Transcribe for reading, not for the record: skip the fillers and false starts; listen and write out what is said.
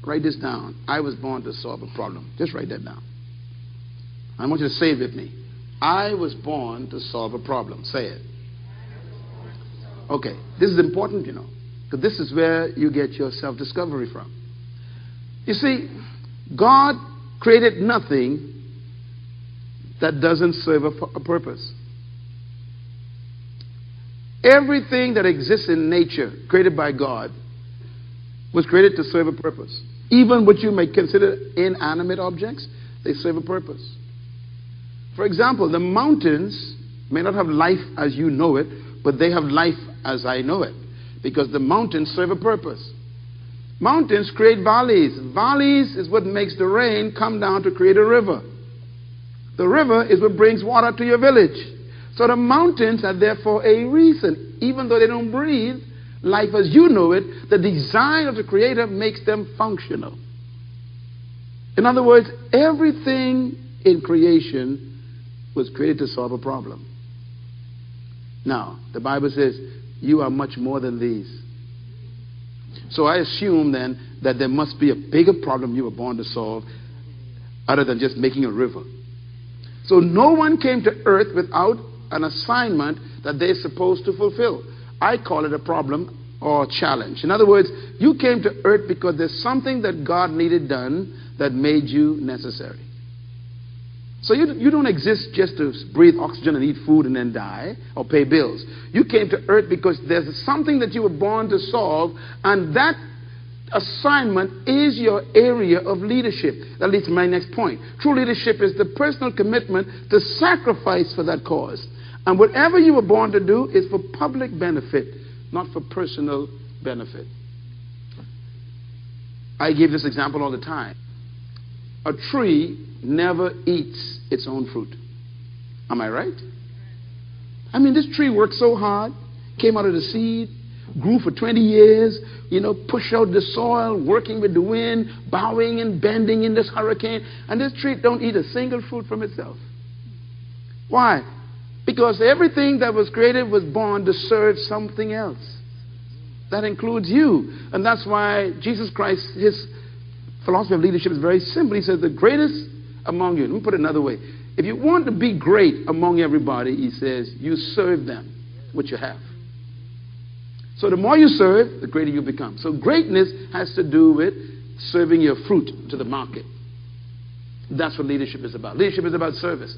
Write this down. I was born to solve a problem. Just write that down. I want you to say it with me. I was born to solve a problem. Say it. Okay. This is important, because this is where you get your self-discovery from. You see, God created nothing that doesn't serve a purpose. Everything that exists in nature, created by God, was created to serve a purpose. Even what you may consider inanimate objects, they serve a purpose. For example, the mountains may not have life as you know it, but they have life as I know it, because the mountains serve a purpose. Mountains create valleys. Valleys is what makes the rain come down to create a river. The river is what brings water to your village. So the mountains are there for a reason. Even though they don't breathe life as you know it, the design of the Creator makes them functional. In other words, everything in creation was created to solve a problem. Now, the Bible says, you are much more than these. So I assume then that there must be a bigger problem you were born to solve other than just making a river. So no one came to earth without an assignment that they're supposed to fulfill. I call it a problem or challenge. In other words, you came to earth because there's something that God needed done that made you necessary. So you don't exist just to breathe oxygen and eat food and then die or pay bills. You came to earth because there's something that you were born to solve, and that assignment is your area of leadership. That leads to my next point. True leadership is the personal commitment to sacrifice for that cause. And whatever you were born to do is for public benefit, not for personal benefit. I give this example all the time. A tree never eats its own fruit. Am I right? I mean, this tree worked so hard, came out of the seed, grew for 20 years, pushed out the soil, working with the wind, bowing and bending in this hurricane, and this tree don't eat a single fruit from itself. Why? Because everything that was created was born to serve something else. That includes you. And that's why Jesus Christ, his philosophy of leadership is very simple. He says the greatest among you. Let me put it another way. If you want to be great among everybody, he says, you serve them what you have. So the more you serve, the greater you become. So greatness has to do with serving your fruit to the market. That's what leadership is about. Leadership is about service.